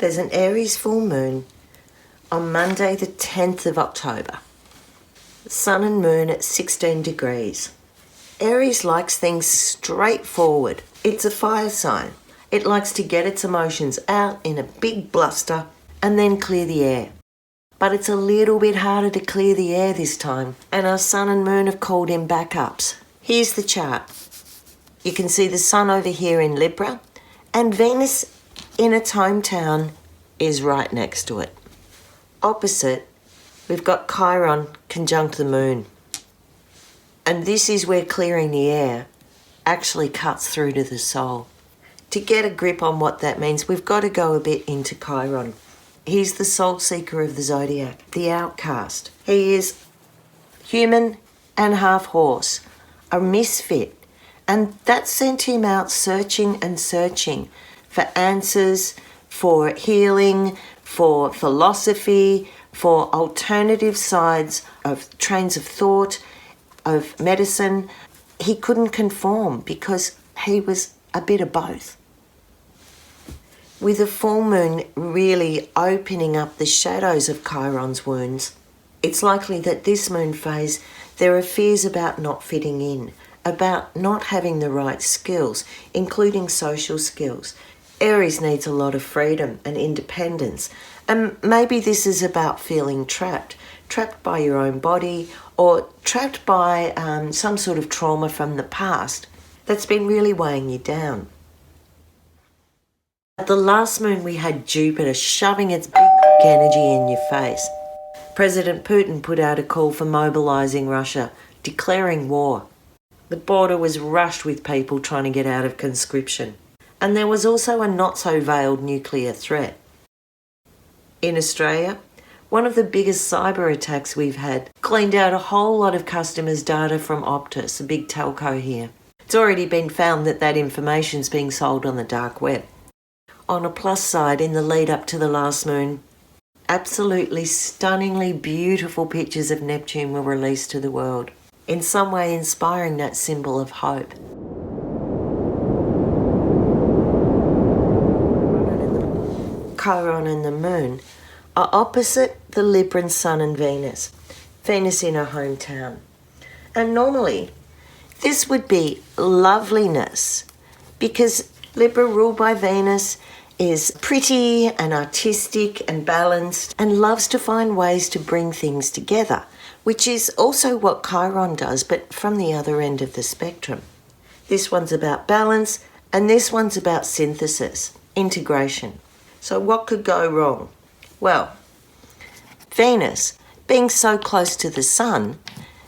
There's an Aries full moon on Monday the 10th of October. Sun and moon at 16 degrees. Aries likes things straightforward. It's a fire sign. It likes to get its emotions out in a big bluster and then clear the air. But it's a little bit harder to clear the air this time, and our sun and moon have called in backups. Here's the chart. You can see the sun over here in Libra, and Venus in its hometown is right next to it. Opposite, we've got Chiron conjunct the moon. And this is where clearing the air actually cuts through to the soul. To get a grip on what that means, we've got to go a bit into Chiron. He's the soul seeker of the zodiac, the outcast. He is human and half horse, a misfit. And that sent him out searching and searching for answers, for healing, for philosophy, for alternative sides of trains of thought, of medicine. He couldn't conform because he was a bit of both. With a full moon really opening up the shadows of Chiron's wounds, it's likely that this moon phase there are fears about not fitting in, about not having the right skills, including social skills. Aries needs a lot of freedom and independence, and maybe this is about feeling trapped by your own body, or trapped by some sort of trauma from the past that's been really weighing you down. At the last moon, we had Jupiter shoving its big energy in your face. President Putin put out a call for mobilizing Russia, declaring war. The border was rushed with people trying to get out of conscription. And there was also a not-so-veiled nuclear threat. In Australia, one of the biggest cyber attacks we've had cleaned out a whole lot of customers' data from Optus, a big telco here. It's already been found that information's being sold on the dark web. On a plus side, in the lead up to the last moon, absolutely stunningly beautiful pictures of Neptune were released to the world, in some way inspiring that symbol of hope. Chiron and the moon are opposite the Libran sun and Venus. Venus in her hometown. And normally, this would be loveliness, because Libra ruled by Venus is pretty and artistic and balanced and loves to find ways to bring things together, which is also what Chiron does, but from the other end of the spectrum. This one's about balance, and this one's about synthesis, integration. So what could go wrong? Well, Venus, being so close to the sun,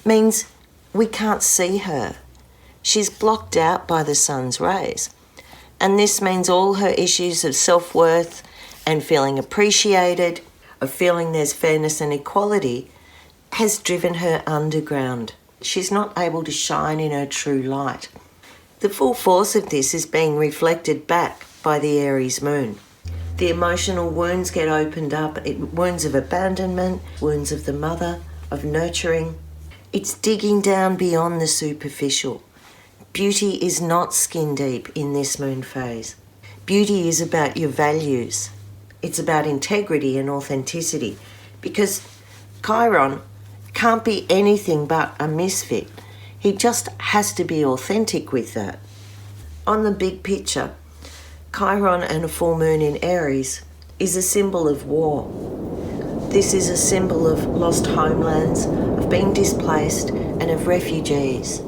means we can't see her. She's blocked out by the sun's rays. And this means all her issues of self-worth and feeling appreciated, of feeling there's fairness and equality, has driven her underground. She's not able to shine in her true light. The full force of this is being reflected back by the Aries moon. The emotional wounds get opened up, wounds of abandonment, wounds of the mother, of nurturing. It's digging down beyond the superficial. Beauty is not skin deep in this moon phase. Beauty is about your values. It's about integrity and authenticity, because Chiron can't be anything but a misfit. He just has to be authentic with that. On the big picture, Chiron and a full moon in Aries is a symbol of war. This is a symbol of lost homelands, of being displaced, and of refugees.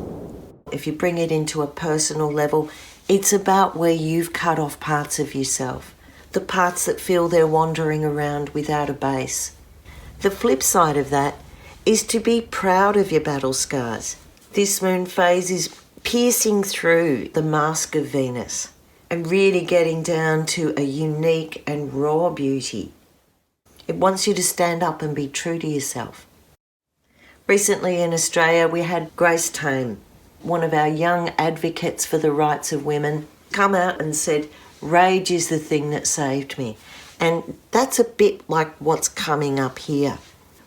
If you bring it into a personal level, it's about where you've cut off parts of yourself, the parts that feel they're wandering around without a base. The flip side of that is to be proud of your battle scars. This moon phase is piercing through the mask of Venus and really getting down to a unique and raw beauty. It wants you to stand up and be true to yourself. Recently in Australia, we had Grace Tame, one of our young advocates for the rights of women, come out and said, "Rage is the thing that saved me." And that's a bit like what's coming up here,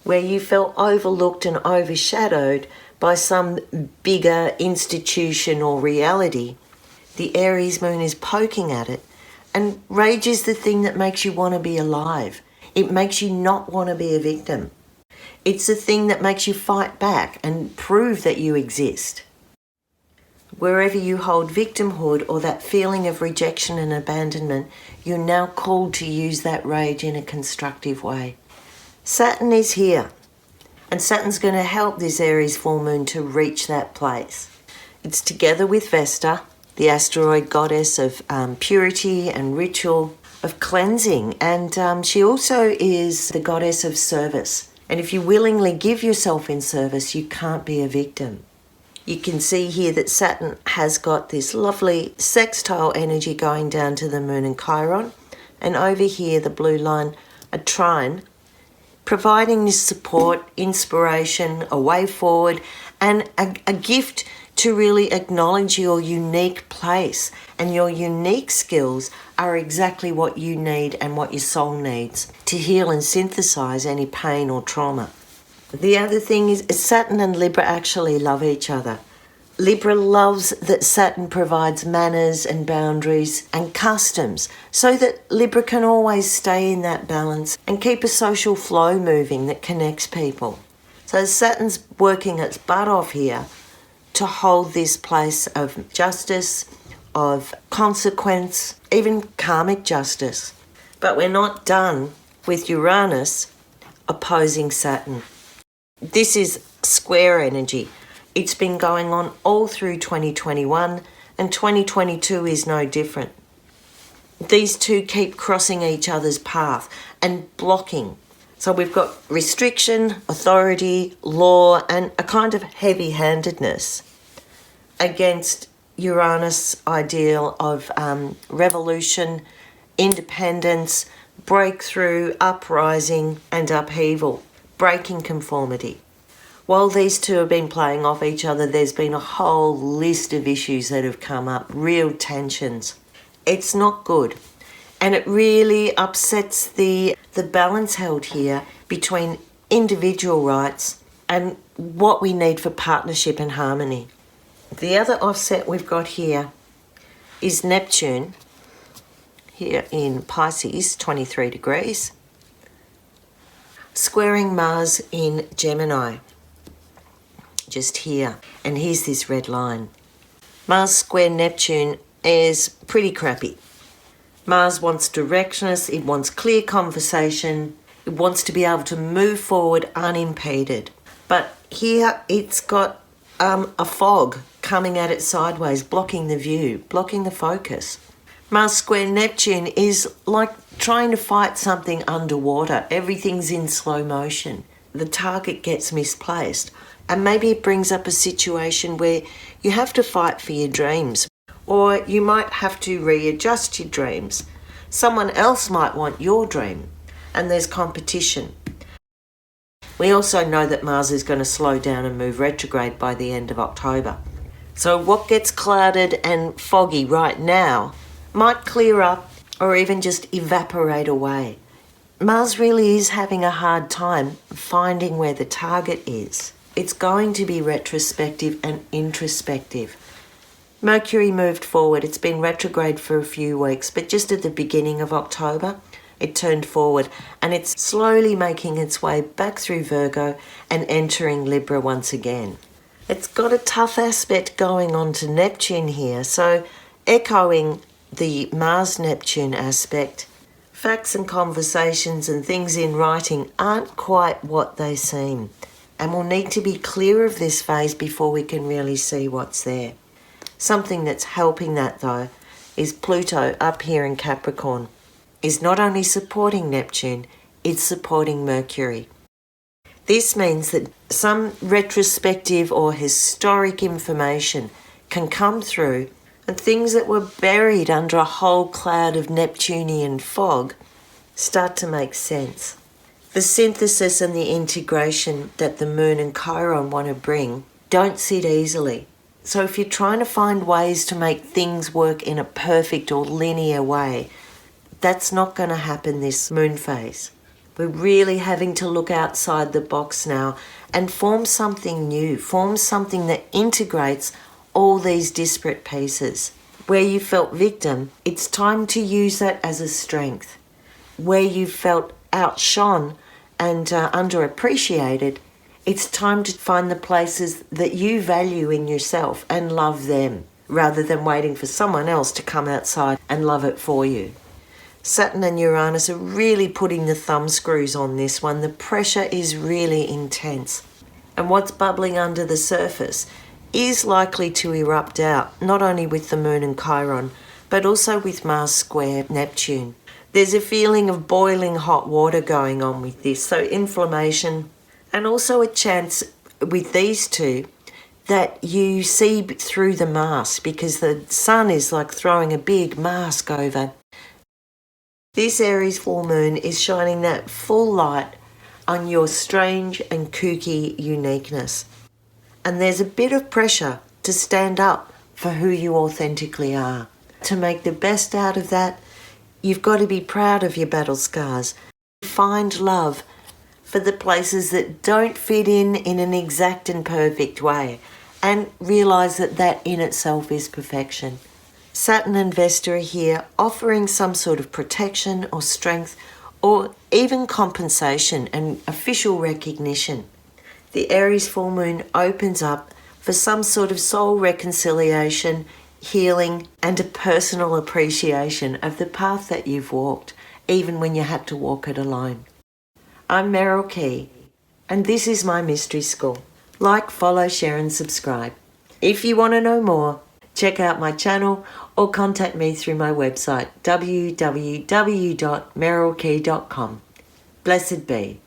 where you felt overlooked and overshadowed by some bigger institution or reality. The Aries moon is poking at it And rage is the thing that makes you want to be alive. It makes you not want to be a victim. It's the thing that makes you fight back and prove that you exist. Wherever you hold victimhood or that feeling of rejection and abandonment, you're now called to use that rage in a constructive way. Saturn is here, and Saturn's going to help this Aries full moon to reach that place. It's together with Vesta, the asteroid goddess of purity and ritual, of cleansing, and she also is the goddess of service. And if you willingly give yourself in service, you can't be a victim. You can see here that Saturn has got this lovely sextile energy going down to the moon and Chiron. And over here, the blue line, a trine, providing this support, inspiration, a way forward, and a gift to really acknowledge your unique place. And your unique skills are exactly what you need and what your soul needs to heal and synthesize any pain or trauma. The other thing is Saturn and Libra actually love each other. Libra loves that Saturn provides manners and boundaries and customs so that Libra can always stay in that balance and keep a social flow moving that connects people. So Saturn's working its butt off here to hold this place of justice, of consequence, even karmic justice. But we're not done with Uranus opposing Saturn. This is square energy. It's been going on all through 2021, and 2022 is no different. These two keep crossing each other's path and blocking. So we've got restriction, authority, law, and a kind of heavy-handedness against Uranus' ideal of revolution, independence, breakthrough, uprising, and upheaval, breaking conformity. While these two have been playing off each other, there's been a whole list of issues that have come up, real tensions. It's not good. And it really upsets the balance held here between individual rights and what we need for partnership and harmony. The other offset we've got here is Neptune, here in Pisces, 23 degrees, squaring Mars in Gemini, just here. And here's this red line. Mars square Neptune is pretty crappy. Mars wants directness, it wants clear conversation, it wants to be able to move forward unimpeded. But here it's got a fog coming at it sideways, blocking the view, blocking the focus. Mars square Neptune is like trying to fight something underwater. Everything's in slow motion. The target gets misplaced. And maybe it brings up a situation where you have to fight for your dreams, or you might have to readjust your dreams. Someone else might want your dream, and there's competition. We also know that Mars is going to slow down and move retrograde by the end of October. So what gets clouded and foggy right now might clear up or even just evaporate away. Mars really is having a hard time finding where the target is. It's going to be retrospective and introspective. Mercury moved forward. It's been retrograde for a few weeks, but just at the beginning of October, it turned forward, and it's slowly making its way back through Virgo and entering Libra once again. It's got a tough aspect going on to Neptune here, so echoing the Mars-Neptune aspect, facts and conversations and things in writing aren't quite what they seem. And we'll need to be clear of this phase before we can really see what's there. Something that's helping that, though, is Pluto up here in Capricorn. Is not only supporting Neptune, it's supporting Mercury. This means that some retrospective or historic information can come through, and things that were buried under a whole cloud of Neptunian fog start to make sense. The synthesis and the integration that the Moon and Chiron want to bring don't sit easily. So if you're trying to find ways to make things work in a perfect or linear way, that's not going to happen this moon phase. We're really having to look outside the box now and form something new, form something that integrates all these disparate pieces. Where you felt victim, it's time to use that as a strength. Where you felt outshone and underappreciated, it's time to find the places that you value in yourself and love them, rather than waiting for someone else to come outside and love it for you. Saturn and Uranus are really putting the thumb screws on this one. The pressure is really intense. And what's bubbling under the surface is likely to erupt out, not only with the Moon and Chiron, but also with Mars square Neptune. There's a feeling of boiling hot water going on with this, so inflammation, and also a chance with these two that you see through the mask, because the sun is like throwing a big mask over. This Aries full moon is shining that full light on your strange and kooky uniqueness. And there's a bit of pressure to stand up for who you authentically are. To make the best out of that, you've got to be proud of your battle scars. Find love for the places that don't fit in an exact and perfect way, and realise that that in itself is perfection. Saturn and Vesta are here offering some sort of protection or strength or even compensation and official recognition. The Aries full moon opens up for some sort of soul reconciliation, healing, and a personal appreciation of the path that you've walked, even when you had to walk it alone. I'm Merryl Key, and this is my mystery school. Like, follow, share, and subscribe. If you want to know more, check out my channel or contact me through my website www.merrylkey.com. Blessed be.